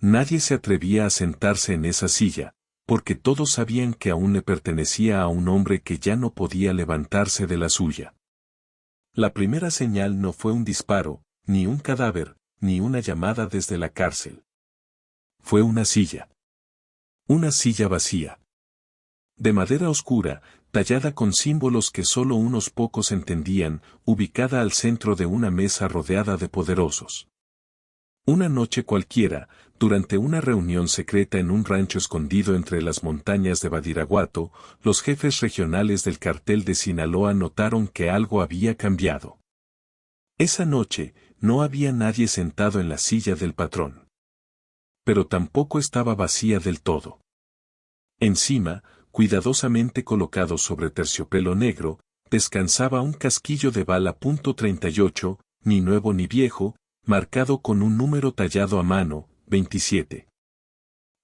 Nadie se atrevía a sentarse en esa silla, porque todos sabían que aún le pertenecía a un hombre que ya no podía levantarse de la suya. La primera señal no fue un disparo, ni un cadáver, ni una llamada desde la cárcel. Fue una silla. Una silla vacía. De madera oscura, tallada con símbolos que solo unos pocos entendían, ubicada al centro de una mesa rodeada de poderosos. Una noche cualquiera, durante una reunión secreta en un rancho escondido entre las montañas de Badiraguato, los jefes regionales del cartel de Sinaloa notaron que algo había cambiado. Esa noche, no había nadie sentado en la silla del patrón. Pero tampoco estaba vacía del todo. Encima, cuidadosamente colocado sobre terciopelo negro, descansaba un casquillo de bala .38, ni nuevo ni viejo, marcado con un número tallado a mano, 27.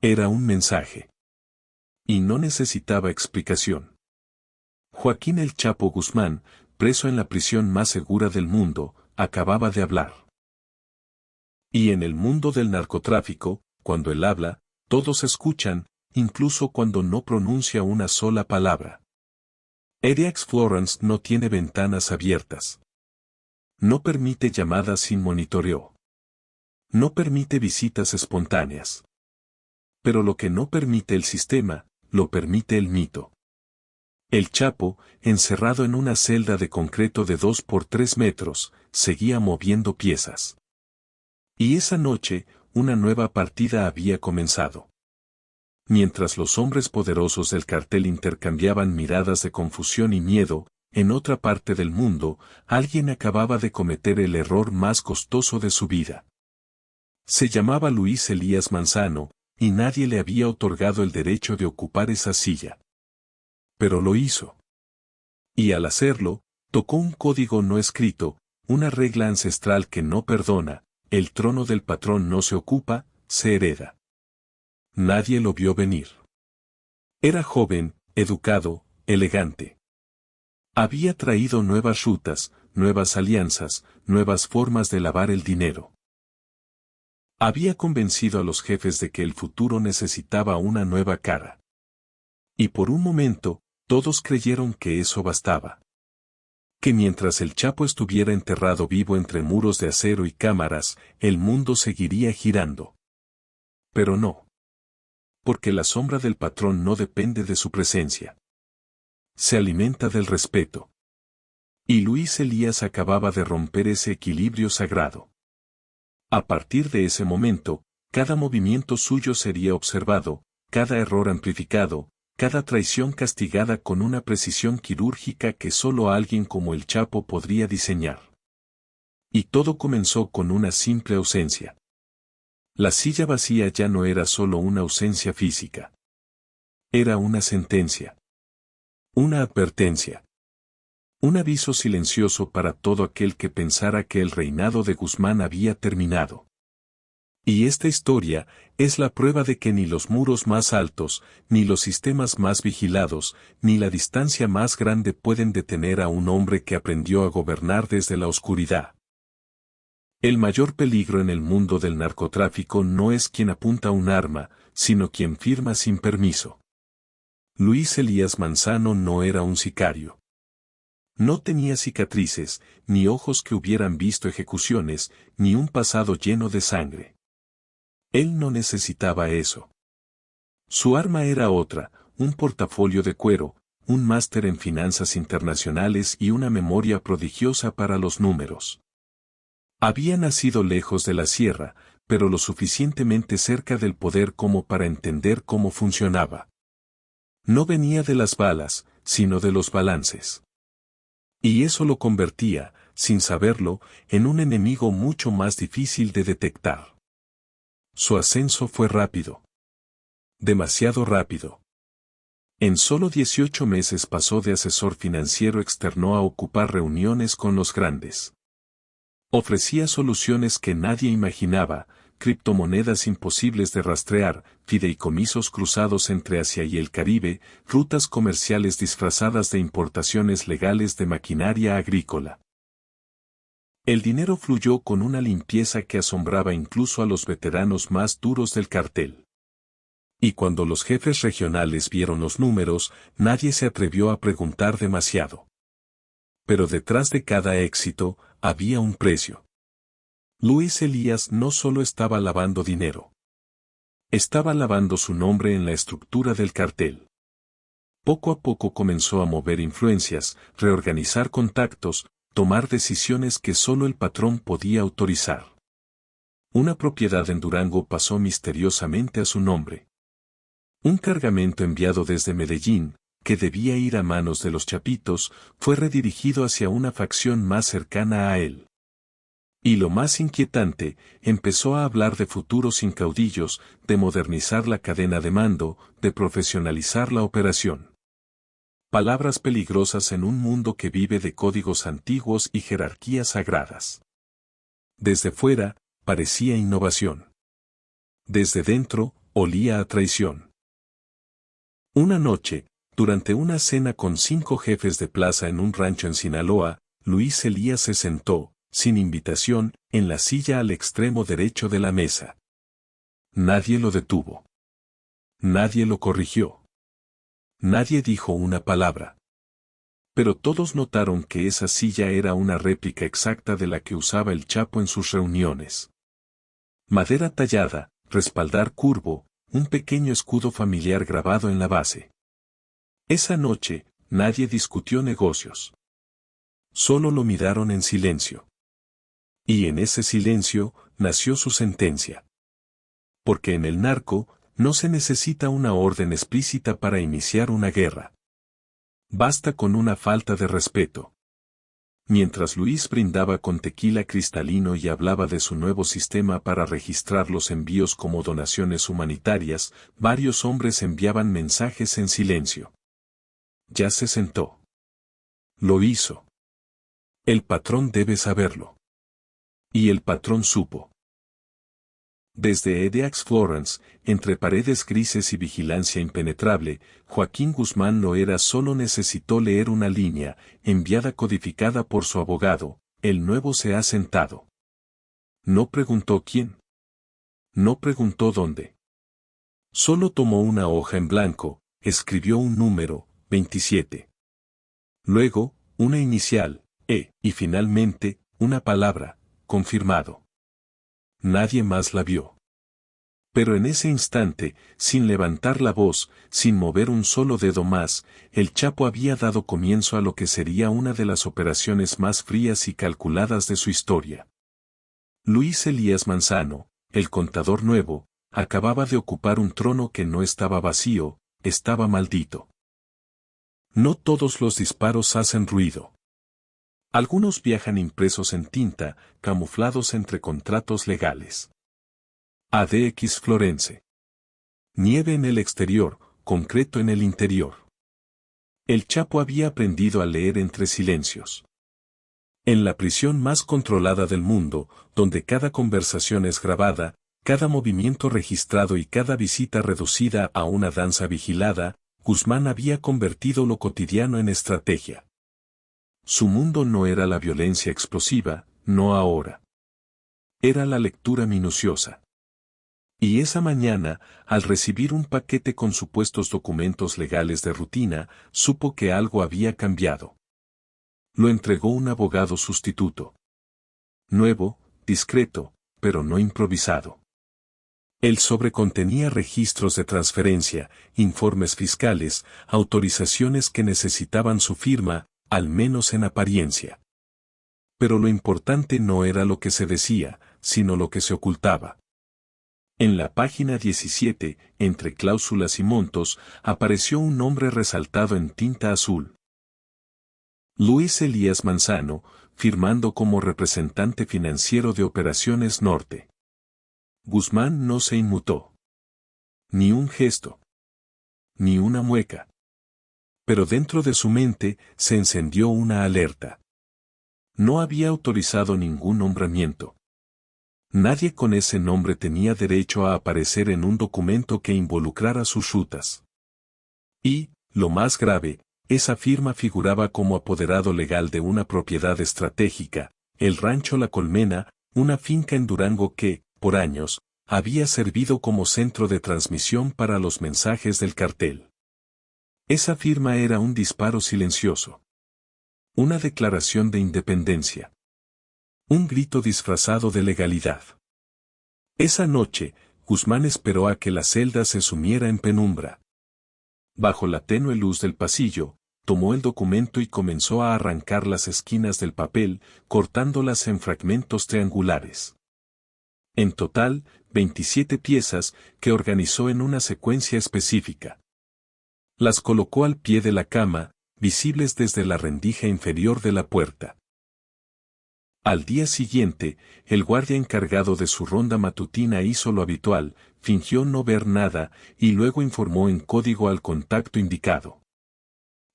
Era un mensaje. Y no necesitaba explicación. Joaquín El Chapo Guzmán, preso en la prisión más segura del mundo, acababa de hablar. Y en el mundo del narcotráfico, cuando él habla, todos escuchan, incluso cuando no pronuncia una sola palabra. Eriax Florence no tiene ventanas abiertas. No permite llamadas sin monitoreo. No permite visitas espontáneas. Pero lo que no permite el sistema, lo permite el mito. El Chapo, encerrado en una celda de concreto de 2 por 3 metros, seguía moviendo piezas. Y esa noche, una nueva partida había comenzado. Mientras los hombres poderosos del cartel intercambiaban miradas de confusión y miedo, en otra parte del mundo, alguien acababa de cometer el error más costoso de su vida. Se llamaba Luis Elías Manzano, y nadie le había otorgado el derecho de ocupar esa silla. Pero lo hizo. Y al hacerlo, tocó un código no escrito, una regla ancestral que no perdona: el trono del patrón no se ocupa, se hereda. Nadie lo vio venir. Era joven, educado, elegante. Había traído nuevas rutas, nuevas alianzas, nuevas formas de lavar el dinero. Había convencido a los jefes de que el futuro necesitaba una nueva cara. Y por un momento, todos creyeron que eso bastaba. Que mientras el Chapo estuviera enterrado vivo entre muros de acero y cámaras, el mundo seguiría girando. Pero no. Porque la sombra del patrón no depende de su presencia. Se alimenta del respeto. Y Luis Elías acababa de romper ese equilibrio sagrado. A partir de ese momento, cada movimiento suyo sería observado, cada error amplificado, cada traición castigada con una precisión quirúrgica que solo alguien como el Chapo podría diseñar. Y todo comenzó con una simple ausencia. La silla vacía ya no era solo una ausencia física. Era una sentencia. Una advertencia. Un aviso silencioso para todo aquel que pensara que el reinado de Guzmán había terminado. Y esta historia es la prueba de que ni los muros más altos, ni los sistemas más vigilados, ni la distancia más grande pueden detener a un hombre que aprendió a gobernar desde la oscuridad. El mayor peligro en el mundo del narcotráfico no es quien apunta un arma, sino quien firma sin permiso. Luis Elías Manzano no era un sicario. No tenía cicatrices, ni ojos que hubieran visto ejecuciones, ni un pasado lleno de sangre. Él no necesitaba eso. Su arma era otra, un portafolio de cuero, un máster en finanzas internacionales y una memoria prodigiosa para los números. Había nacido lejos de la sierra, pero lo suficientemente cerca del poder como para entender cómo funcionaba. No venía de las balas, sino de los balances. Y eso lo convertía, sin saberlo, en un enemigo mucho más difícil de detectar. Su ascenso fue rápido. Demasiado rápido. En solo 18 meses pasó de asesor financiero externo a ocupar reuniones con los grandes. Ofrecía soluciones que nadie imaginaba, criptomonedas imposibles de rastrear, fideicomisos cruzados entre Asia y el Caribe, rutas comerciales disfrazadas de importaciones legales de maquinaria agrícola. El dinero fluyó con una limpieza que asombraba incluso a los veteranos más duros del cartel. Y cuando los jefes regionales vieron los números, nadie se atrevió a preguntar demasiado. Pero detrás de cada éxito, había un precio. Luis Elías no solo estaba lavando dinero. Estaba lavando su nombre en la estructura del cartel. Poco a poco comenzó a mover influencias, reorganizar contactos, tomar decisiones que solo el patrón podía autorizar. Una propiedad en Durango pasó misteriosamente a su nombre. Un cargamento enviado desde Medellín, que debía ir a manos de los Chapitos, fue redirigido hacia una facción más cercana a él. Y lo más inquietante, empezó a hablar de futuros incaudillos, de modernizar la cadena de mando, de profesionalizar la operación. Palabras peligrosas en un mundo que vive de códigos antiguos y jerarquías sagradas. Desde fuera, parecía innovación. Desde dentro, olía a traición. Una noche, durante una cena con 5 jefes de plaza en un rancho en Sinaloa, Luis Elías se sentó, sin invitación, en la silla al extremo derecho de la mesa. Nadie lo detuvo. Nadie lo corrigió. Nadie dijo una palabra. Pero todos notaron que esa silla era una réplica exacta de la que usaba el Chapo en sus reuniones. Madera tallada, respaldar curvo, un pequeño escudo familiar grabado en la base. Esa noche, nadie discutió negocios. Solo lo miraron en silencio. Y en ese silencio, nació su sentencia. Porque en el narco, no se necesita una orden explícita para iniciar una guerra. Basta con una falta de respeto. Mientras Luis brindaba con tequila cristalino y hablaba de su nuevo sistema para registrar los envíos como donaciones humanitarias, varios hombres enviaban mensajes en silencio. Ya se sentó. Lo hizo. El patrón debe saberlo. Y el patrón supo. Desde Edeax Florence, entre paredes grises y vigilancia impenetrable, Joaquín Guzmán Loera solo necesitó leer una línea, enviada codificada por su abogado: el nuevo se ha sentado. No preguntó quién. No preguntó dónde. Solo tomó una hoja en blanco, escribió un número, 27. Luego, una inicial, y finalmente, una palabra, confirmado. Nadie más la vio. Pero en ese instante, sin levantar la voz, sin mover un solo dedo más, el Chapo había dado comienzo a lo que sería una de las operaciones más frías y calculadas de su historia. Luis Elías Manzano, el contador nuevo, acababa de ocupar un trono que no estaba vacío, estaba maldito. No todos los disparos hacen ruido. Algunos viajan impresos en tinta, camuflados entre contratos legales. ADX Florence. Nieve en el exterior, concreto en el interior. El Chapo había aprendido a leer entre silencios. En la prisión más controlada del mundo, donde cada conversación es grabada, cada movimiento registrado y cada visita reducida a una danza vigilada, Guzmán había convertido lo cotidiano en estrategia. Su mundo no era la violencia explosiva, no ahora. Era la lectura minuciosa. Y esa mañana, al recibir un paquete con supuestos documentos legales de rutina, supo que algo había cambiado. Lo entregó un abogado sustituto. Nuevo, discreto, pero no improvisado. El sobre contenía registros de transferencia, informes fiscales, autorizaciones que necesitaban su firma, al menos en apariencia. Pero lo importante no era lo que se decía, sino lo que se ocultaba. En la página 17, entre cláusulas y montos, apareció un nombre resaltado en tinta azul. Luis Elías Manzano, firmando como representante financiero de Operaciones Norte. Guzmán no se inmutó. Ni un gesto. Ni una mueca. Pero dentro de su mente se encendió una alerta. No había autorizado ningún nombramiento. Nadie con ese nombre tenía derecho a aparecer en un documento que involucrara sus rutas. Y, lo más grave, esa firma figuraba como apoderado legal de una propiedad estratégica, el rancho La Colmena, una finca en Durango que, por años, había servido como centro de transmisión para los mensajes del cartel. Esa firma era un disparo silencioso. Una declaración de independencia. Un grito disfrazado de legalidad. Esa noche, Guzmán esperó a que la celda se sumiera en penumbra. Bajo la tenue luz del pasillo, tomó el documento y comenzó a arrancar las esquinas del papel, cortándolas en fragmentos triangulares. En total, 27 piezas, que organizó en una secuencia específica. Las colocó al pie de la cama, visibles desde la rendija inferior de la puerta. Al día siguiente, el guardia encargado de su ronda matutina hizo lo habitual, fingió no ver nada, y luego informó en código al contacto indicado.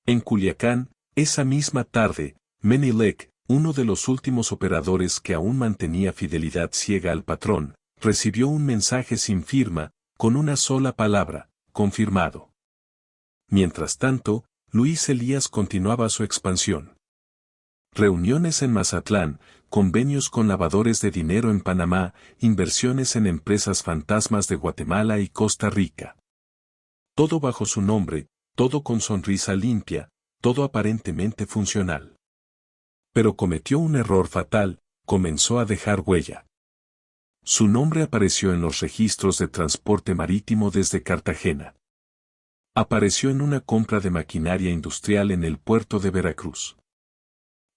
En Culiacán, esa misma tarde, Menilek, uno de los últimos operadores que aún mantenía fidelidad ciega al patrón, recibió un mensaje sin firma, con una sola palabra: confirmado. Mientras tanto, Luis Elías continuaba su expansión. Reuniones en Mazatlán, convenios con lavadores de dinero en Panamá, inversiones en empresas fantasmas de Guatemala y Costa Rica. Todo bajo su nombre, todo con sonrisa limpia, todo aparentemente funcional. Pero cometió un error fatal, comenzó a dejar huella. Su nombre apareció en los registros de transporte marítimo desde Cartagena. Apareció en una compra de maquinaria industrial en el puerto de Veracruz.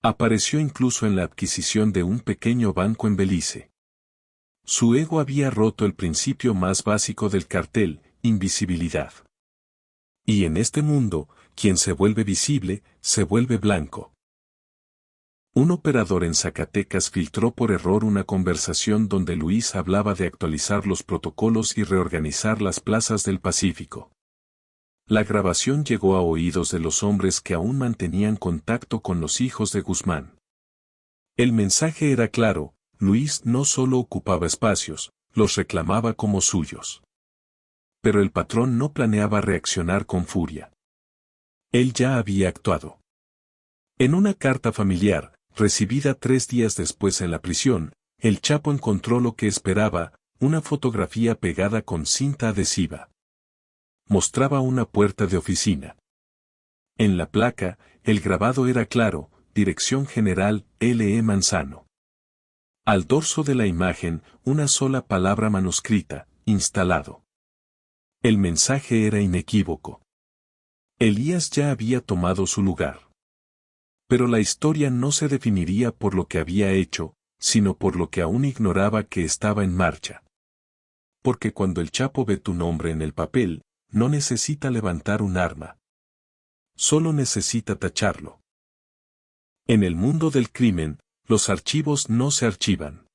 Apareció incluso en la adquisición de un pequeño banco en Belice. Su ego había roto el principio más básico del cartel: invisibilidad. Y en este mundo, quien se vuelve visible, se vuelve blanco. Un operador en Zacatecas filtró por error una conversación donde Luis hablaba de actualizar los protocolos y reorganizar las plazas del Pacífico. La grabación llegó a oídos de los hombres que aún mantenían contacto con los hijos de Guzmán. El mensaje era claro: Luis no solo ocupaba espacios, los reclamaba como suyos. Pero el patrón no planeaba reaccionar con furia. Él ya había actuado. En una carta familiar, recibida 3 días después en la prisión, el Chapo encontró lo que esperaba: una fotografía pegada con cinta adhesiva. Mostraba una puerta de oficina. En la placa, el grabado era claro: Dirección General, L.E. Manzano. Al dorso de la imagen, una sola palabra manuscrita: instalado. El mensaje era inequívoco. Elías ya había tomado su lugar. Pero la historia no se definiría por lo que había hecho, sino por lo que aún ignoraba que estaba en marcha. Porque cuando el Chapo ve tu nombre en el papel, no necesita levantar un arma. Solo necesita tacharlo. En el mundo del crimen, los archivos no se archivan.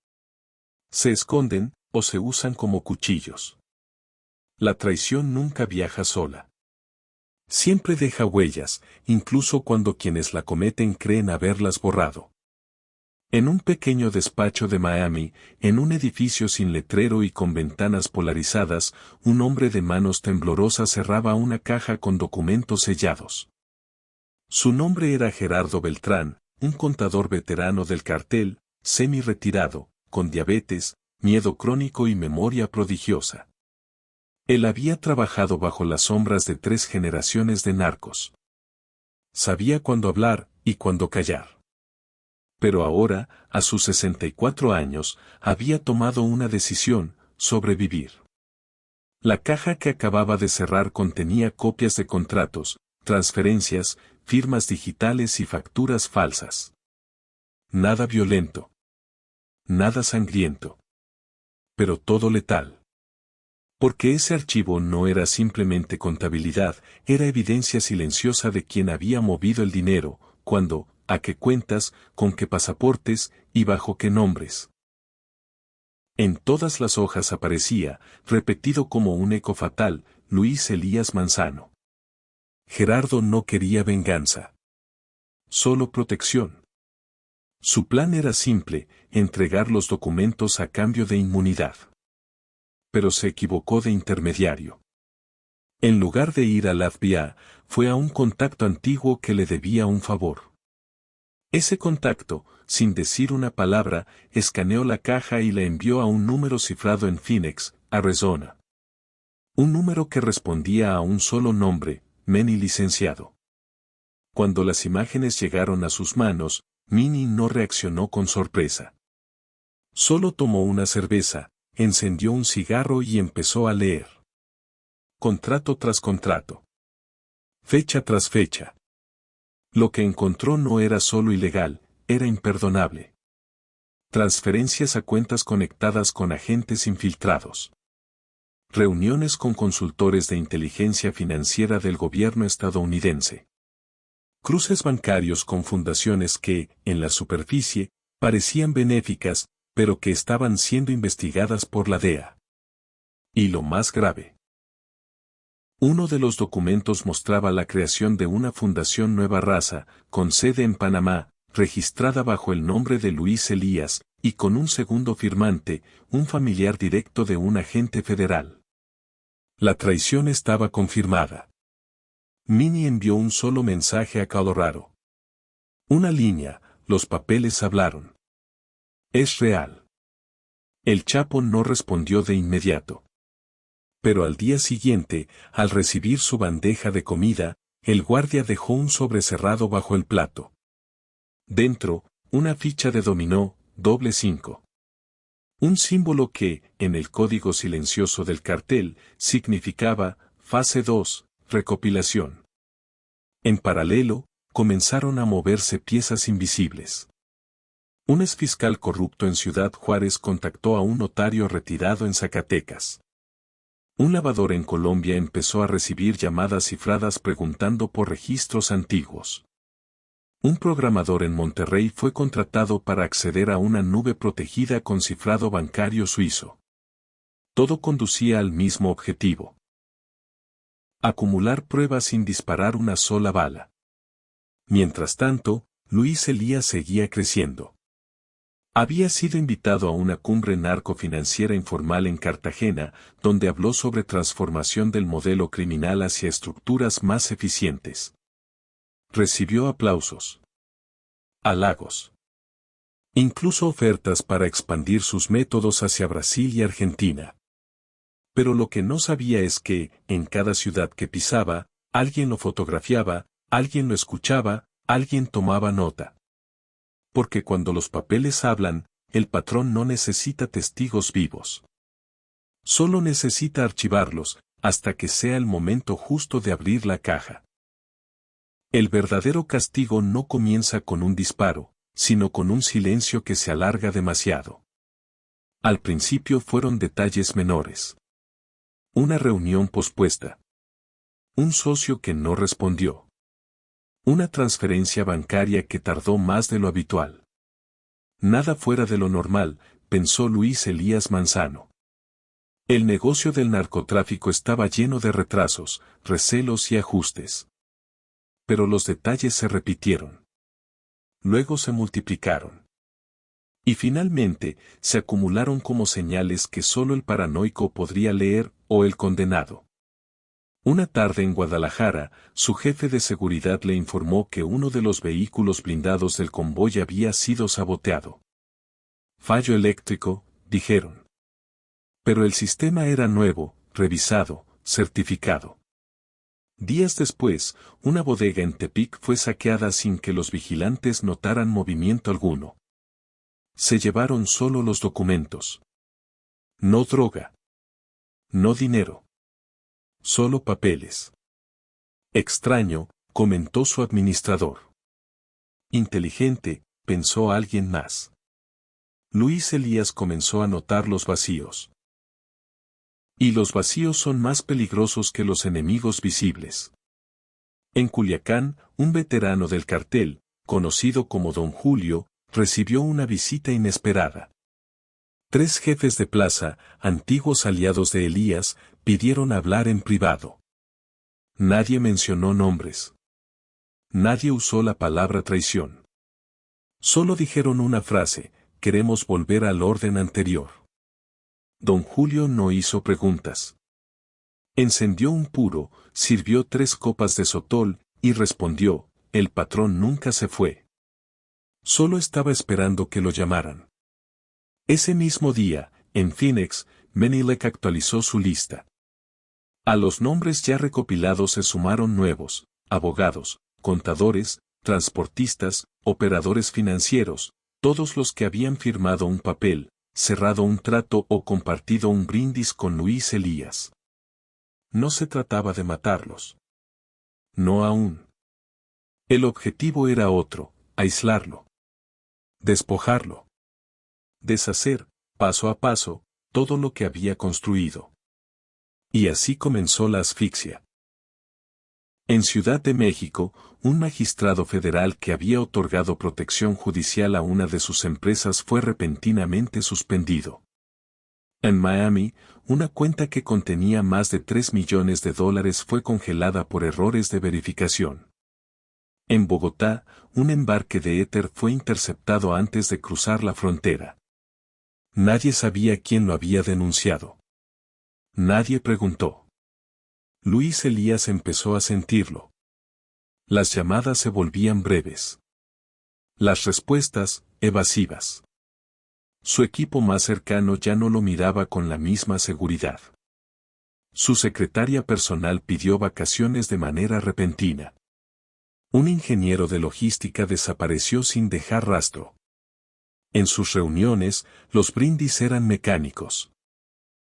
Se esconden, o se usan como cuchillos. La traición nunca viaja sola. Siempre deja huellas, incluso cuando quienes la cometen creen haberlas borrado. En un pequeño despacho de Miami, en un edificio sin letrero y con ventanas polarizadas, un hombre de manos temblorosas cerraba una caja con documentos sellados. Su nombre era Gerardo Beltrán, un contador veterano del cartel, semi-retirado, con diabetes, miedo crónico y memoria prodigiosa. Él había trabajado bajo las sombras de 3 generaciones de narcos. Sabía cuándo hablar y cuándo callar. Pero ahora, a sus 64 años, había tomado una decisión: sobrevivir. La caja que acababa de cerrar contenía copias de contratos, transferencias, firmas digitales y facturas falsas. Nada violento. Nada sangriento. Pero todo letal. Porque ese archivo no era simplemente contabilidad, era evidencia silenciosa de quién había movido el dinero, cuándo, a qué cuentas, con qué pasaportes, y bajo qué nombres. En todas las hojas aparecía, repetido como un eco fatal: Luis Elías Manzano. Gerardo no quería venganza. Solo protección. Su plan era simple: entregar los documentos a cambio de inmunidad. Pero se equivocó de intermediario. En lugar de ir al FBI, fue a un contacto antiguo que le debía un favor. Ese contacto, sin decir una palabra, escaneó la caja y la envió a un número cifrado en Phoenix, Arizona. Un número que respondía a un solo nombre, Manny licenciado. Cuando las imágenes llegaron a sus manos, Minnie no reaccionó con sorpresa. Solo tomó una cerveza, encendió un cigarro y empezó a leer. Contrato tras contrato. Fecha tras fecha. Lo que encontró no era solo ilegal, era imperdonable. Transferencias a cuentas conectadas con agentes infiltrados. Reuniones con consultores de inteligencia financiera del gobierno estadounidense. Cruces bancarios con fundaciones que, en la superficie, parecían benéficas, pero que estaban siendo investigadas por la DEA. Y lo más grave. Uno de los documentos mostraba la creación de una fundación Nueva Raza, con sede en Panamá, registrada bajo el nombre de Luis Elías, y con un segundo firmante, un familiar directo de un agente federal. La traición estaba confirmada. Minnie envió un solo mensaje a Colorado. Una línea, los papeles hablaron. Es real. El Chapo no respondió de inmediato. Pero al día siguiente, al recibir su bandeja de comida, el guardia dejó un sobre cerrado bajo el plato. Dentro, una ficha de dominó, doble 5. Un símbolo que, en el código silencioso del cartel, significaba, fase 2, recopilación. En paralelo, comenzaron a moverse piezas invisibles. Un exfiscal corrupto en Ciudad Juárez contactó a un notario retirado en Zacatecas. Un lavador en Colombia empezó a recibir llamadas cifradas preguntando por registros antiguos. Un programador en Monterrey fue contratado para acceder a una nube protegida con cifrado bancario suizo. Todo conducía al mismo objetivo. Acumular pruebas sin disparar una sola bala. Mientras tanto, Luis Elías seguía creciendo. Había sido invitado a una cumbre narcofinanciera informal en Cartagena, donde habló sobre transformación del modelo criminal hacia estructuras más eficientes. Recibió aplausos, halagos, incluso ofertas para expandir sus métodos hacia Brasil y Argentina. Pero lo que no sabía es que, en cada ciudad que pisaba, alguien lo fotografiaba, alguien lo escuchaba, alguien tomaba nota. Porque cuando los papeles hablan, el patrón no necesita testigos vivos. Solo necesita archivarlos, hasta que sea el momento justo de abrir la caja. El verdadero castigo no comienza con un disparo, sino con un silencio que se alarga demasiado. Al principio fueron detalles menores. Una reunión pospuesta. Un socio que no respondió. Una transferencia bancaria que tardó más de lo habitual. Nada fuera de lo normal, pensó Luis Elías Manzano. El negocio del narcotráfico estaba lleno de retrasos, recelos y ajustes. Pero los detalles se repitieron. Luego se multiplicaron. Y finalmente, se acumularon como señales que solo el paranoico podría leer, o el condenado. Una tarde en Guadalajara, su jefe de seguridad le informó que uno de los vehículos blindados del convoy había sido saboteado. Fallo eléctrico, dijeron. Pero el sistema era nuevo, revisado, certificado. Días después, una bodega en Tepic fue saqueada sin que los vigilantes notaran movimiento alguno. Se llevaron solo los documentos. No droga. No dinero. Solo papeles. Extraño, comentó su administrador. Inteligente, pensó alguien más. Luis Elías comenzó a notar los vacíos. Y los vacíos son más peligrosos que los enemigos visibles. En Culiacán, un veterano del cartel, conocido como Don Julio, recibió una visita inesperada. 3 jefes de plaza, antiguos aliados de Elías, pidieron hablar en privado. Nadie mencionó nombres. Nadie usó la palabra traición. Solo dijeron una frase: queremos volver al orden anterior. Don Julio no hizo preguntas. Encendió un puro, sirvió 3 copas de sotol, y respondió: el patrón nunca se fue. Solo estaba esperando que lo llamaran. Ese mismo día, en Phoenix, Menilek actualizó su lista. A los nombres ya recopilados se sumaron nuevos: abogados, contadores, transportistas, operadores financieros, todos los que habían firmado un papel, cerrado un trato o compartido un brindis con Luis Elías. No se trataba de matarlos. No aún. El objetivo era otro: aislarlo. Despojarlo. Deshacer, paso a paso, todo lo que había construido. Y así comenzó la asfixia. En Ciudad de México, un magistrado federal que había otorgado protección judicial a una de sus empresas fue repentinamente suspendido. En Miami, una cuenta que contenía más de $3 millones fue congelada por errores de verificación. En Bogotá, un embarque de éter fue interceptado antes de cruzar la frontera. Nadie sabía quién lo había denunciado. Nadie preguntó. Luis Elías empezó a sentirlo. Las llamadas se volvían breves. Las respuestas, evasivas. Su equipo más cercano ya no lo miraba con la misma seguridad. Su secretaria personal pidió vacaciones de manera repentina. Un ingeniero de logística desapareció sin dejar rastro. En sus reuniones, los brindis eran mecánicos.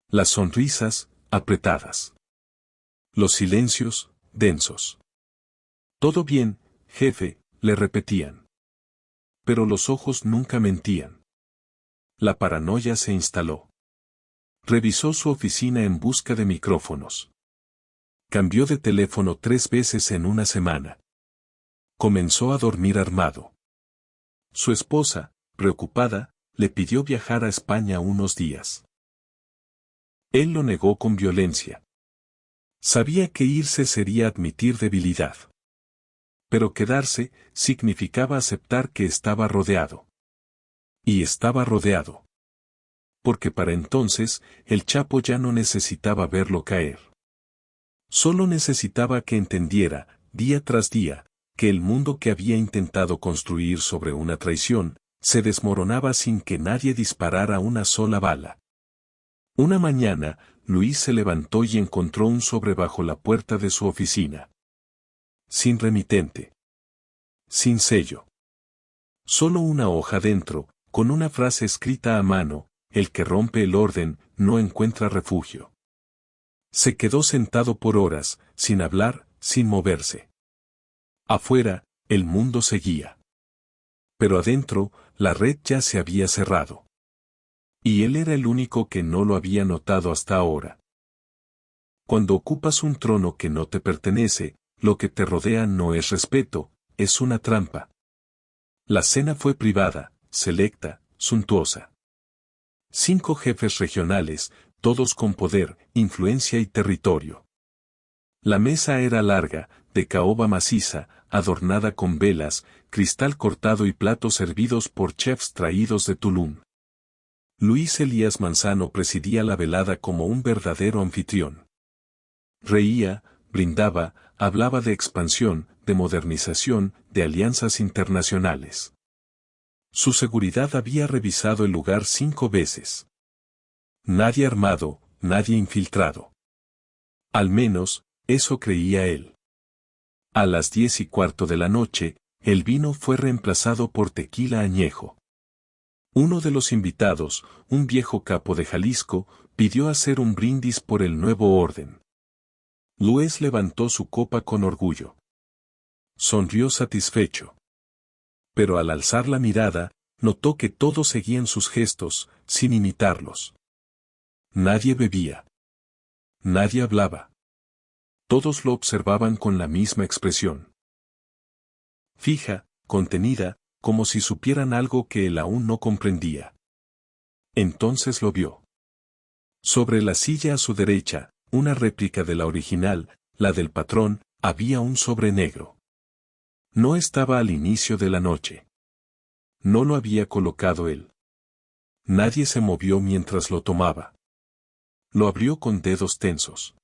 Las sonrisas, apretadas. Los silencios, densos. «Todo bien, jefe», le repetían. Pero los ojos nunca mentían. La paranoia se instaló. Revisó su oficina en busca de micrófonos. Cambió de teléfono 3 veces en una semana. Comenzó a dormir armado. Su esposa, preocupada, le pidió viajar a España unos días. Él lo negó con violencia. Sabía que irse sería admitir debilidad. Pero quedarse significaba aceptar que estaba rodeado. Y estaba rodeado. Porque para entonces, el Chapo ya no necesitaba verlo caer. Solo necesitaba que entendiera, día tras día, que el mundo que había intentado construir sobre una traición, se desmoronaba sin que nadie disparara una sola bala. Una mañana, Luis se levantó y encontró un sobre bajo la puerta de su oficina. Sin remitente. Sin sello. Solo una hoja dentro, con una frase escrita a mano: «El que rompe el orden, no encuentra refugio». Se quedó sentado por horas, sin hablar, sin moverse. Afuera, el mundo seguía. Pero adentro, la red ya se había cerrado. Y él era el único que no lo había notado hasta ahora. Cuando ocupas un trono que no te pertenece, lo que te rodea no es respeto, es una trampa. La cena fue privada, selecta, suntuosa. 5 jefes regionales, todos con poder, influencia y territorio. La mesa era larga, de caoba maciza, adornada con velas, cristal cortado y platos servidos por chefs traídos de Tulum. Luis Elías Manzano presidía la velada como un verdadero anfitrión. Reía, brindaba, hablaba de expansión, de modernización, de alianzas internacionales. Su seguridad había revisado el lugar 5 veces. Nadie armado, nadie infiltrado. Al menos, eso creía él. A las 10:15 de la noche, el vino fue reemplazado por tequila añejo. Uno de los invitados, un viejo capo de Jalisco, pidió hacer un brindis por el nuevo orden. Luis levantó su copa con orgullo. Sonrió satisfecho. Pero al alzar la mirada, notó que todos seguían sus gestos, sin imitarlos. Nadie bebía. Nadie hablaba. Todos lo observaban con la misma expresión. Fija, contenida, como si supieran algo que él aún no comprendía. Entonces lo vio. Sobre la silla a su derecha, una réplica de la original, la del patrón, había un sobre negro. No estaba al inicio de la noche. No lo había colocado él. Nadie se movió mientras lo tomaba. Lo abrió con dedos tensos.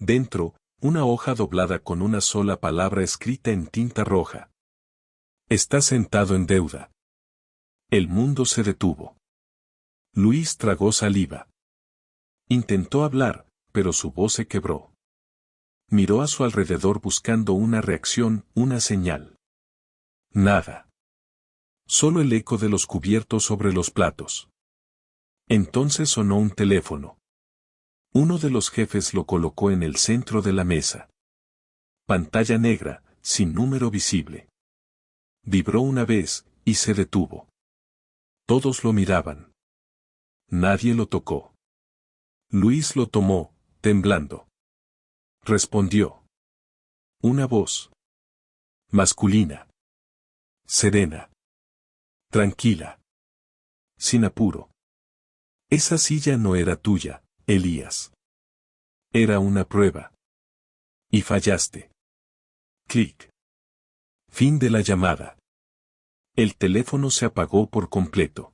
Dentro, una hoja doblada con una sola palabra escrita en tinta roja. Está sentado en deuda. El mundo se detuvo. Luis tragó saliva. Intentó hablar, pero su voz se quebró. Miró a su alrededor buscando una reacción, una señal. Nada. Solo el eco de los cubiertos sobre los platos. Entonces sonó un teléfono. Uno de los jefes lo colocó en el centro de la mesa. Pantalla negra, sin número visible. Vibró una vez, y se detuvo. Todos lo miraban. Nadie lo tocó. Luis lo tomó, temblando. Respondió. Una voz. Masculina. Serena. Tranquila. Sin apuro. Esa silla no era tuya, Elías. Era una prueba. Y fallaste. Clic. Fin de la llamada. El teléfono se apagó por completo.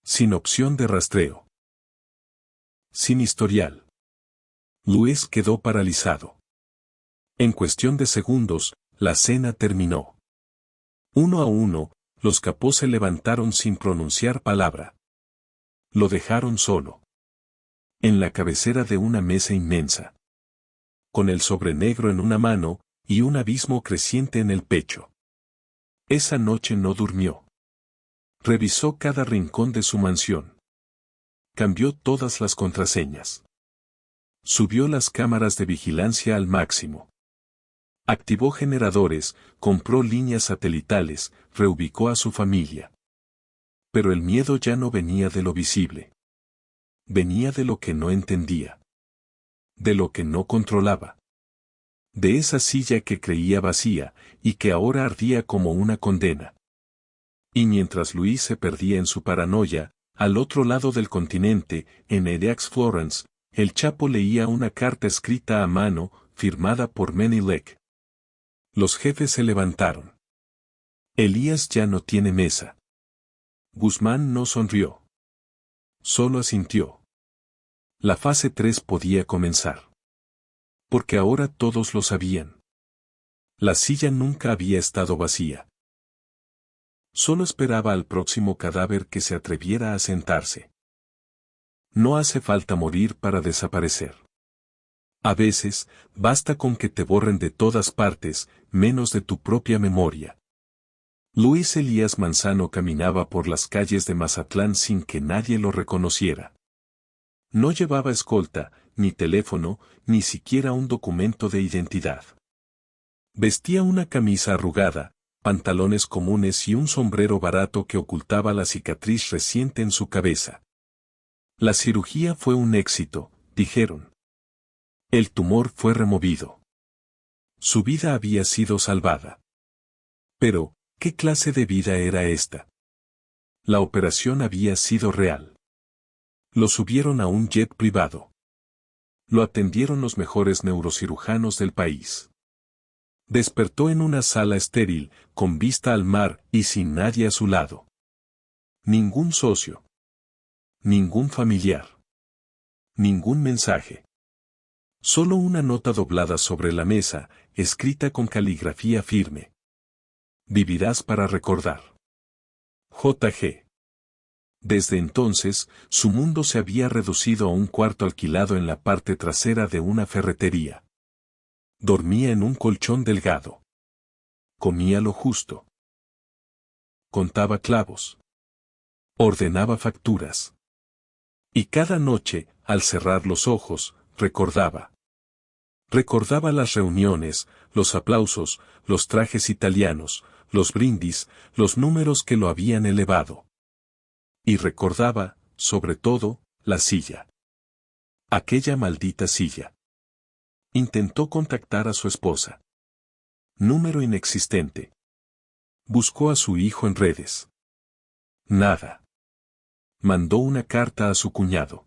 Sin opción de rastreo. Sin historial. Luis quedó paralizado. En cuestión de segundos, la cena terminó. Uno a uno, los capós se levantaron sin pronunciar palabra. Lo dejaron solo. En la cabecera de una mesa inmensa. Con el sobre negro en una mano, y un abismo creciente en el pecho. Esa noche no durmió. Revisó cada rincón de su mansión. Cambió todas las contraseñas. Subió las cámaras de vigilancia al máximo. Activó generadores, compró líneas satelitales, reubicó a su familia. Pero el miedo ya no venía de lo visible. Venía de lo que no entendía. De lo que no controlaba. De esa silla que creía vacía, y que ahora ardía como una condena. Y mientras Luis se perdía en su paranoia, al otro lado del continente, en Aix-Florence, el Chapo leía una carta escrita a mano, firmada por Menilek. Los jefes se levantaron. Elías ya no tiene mesa. Guzmán no sonrió. Solo asintió. La fase 3 podía comenzar. Porque ahora todos lo sabían. La silla nunca había estado vacía. Solo esperaba al próximo cadáver que se atreviera a sentarse. No hace falta morir para desaparecer. A veces, basta con que te borren de todas partes, menos de tu propia memoria. Luis Elías Manzano caminaba por las calles de Mazatlán sin que nadie lo reconociera. No llevaba escolta, ni teléfono, ni siquiera un documento de identidad. Vestía una camisa arrugada, pantalones comunes y un sombrero barato que ocultaba la cicatriz reciente en su cabeza. La cirugía fue un éxito, dijeron. El tumor fue removido. Su vida había sido salvada. Pero, ¿qué clase de vida era esta? La operación había sido real. Lo subieron a un jet privado. Lo atendieron los mejores neurocirujanos del país. Despertó en una sala estéril, con vista al mar y sin nadie a su lado. Ningún socio. Ningún familiar. Ningún mensaje. Solo una nota doblada sobre la mesa, escrita con caligrafía firme. Vivirás para recordar. J.G. Desde entonces, su mundo se había reducido a un cuarto alquilado en la parte trasera de una ferretería. Dormía en un colchón delgado. Comía lo justo. Contaba clavos. Ordenaba facturas. Y cada noche, al cerrar los ojos, recordaba. Recordaba las reuniones, los aplausos, los trajes italianos, los brindis, los números que lo habían elevado. Y recordaba, sobre todo, la silla. Aquella maldita silla. Intentó contactar a su esposa. Número inexistente. Buscó a su hijo en redes. Nada. Mandó una carta a su cuñado.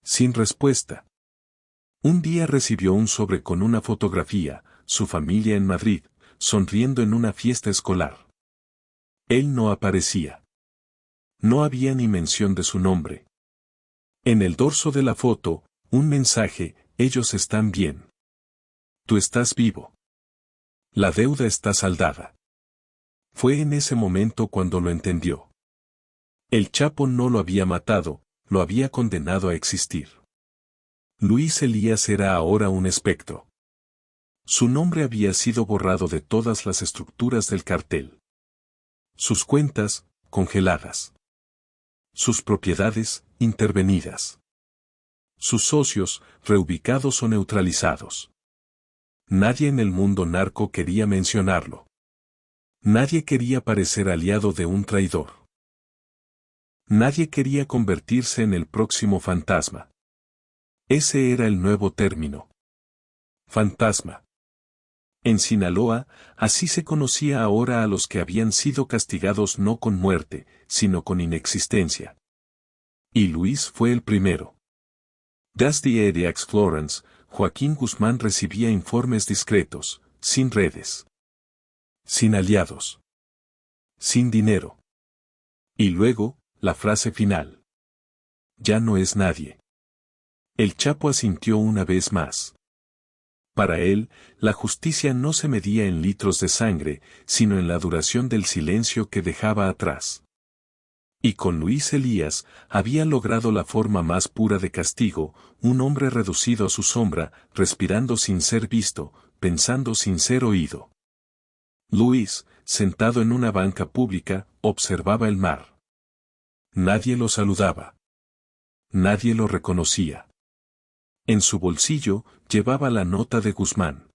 Sin respuesta. Un día recibió un sobre con una fotografía, su familia en Madrid, sonriendo en una fiesta escolar. Él no aparecía. No había ni mención de su nombre. En el dorso de la foto, un mensaje: ellos están bien. Tú estás vivo. La deuda está saldada. Fue en ese momento cuando lo entendió. El Chapo no lo había matado, lo había condenado a existir. Luis Elías era ahora un espectro. Su nombre había sido borrado de todas las estructuras del cartel. Sus cuentas, congeladas. Sus propiedades, intervenidas. Sus socios, reubicados o neutralizados. Nadie en el mundo narco quería mencionarlo. Nadie quería parecer aliado de un traidor. Nadie quería convertirse en el próximo fantasma. Ese era el nuevo término. Fantasma. En Sinaloa, así se conocía ahora a los que habían sido castigados no con muerte, sino con inexistencia. Y Luis fue el primero. Desde the Florence, Joaquín Guzmán recibía informes discretos, sin redes. Sin aliados. Sin dinero. Y luego, la frase final. Ya no es nadie. El Chapo asintió una vez más. Para él, la justicia no se medía en litros de sangre, sino en la duración del silencio que dejaba atrás. Y con Luis Elías había logrado la forma más pura de castigo, un hombre reducido a su sombra, respirando sin ser visto, pensando sin ser oído. Luis, sentado en una banca pública, observaba el mar. Nadie lo saludaba. Nadie lo reconocía. En su bolsillo llevaba la nota de Guzmán.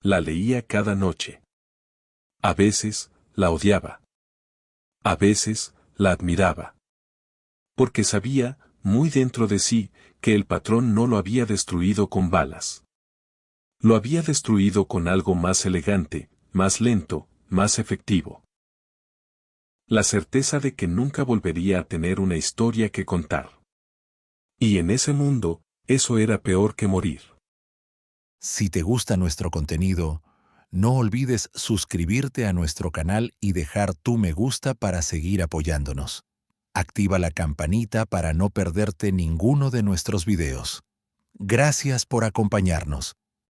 La leía cada noche. A veces, la odiaba. A veces, la admiraba. Porque sabía, muy dentro de sí, que el patrón no lo había destruido con balas. Lo había destruido con algo más elegante, más lento, más efectivo. La certeza de que nunca volvería a tener una historia que contar. Y en ese mundo, eso era peor que morir. Si te gusta nuestro contenido, no olvides suscribirte a nuestro canal y dejar tu me gusta para seguir apoyándonos. Activa la campanita para no perderte ninguno de nuestros videos. Gracias por acompañarnos.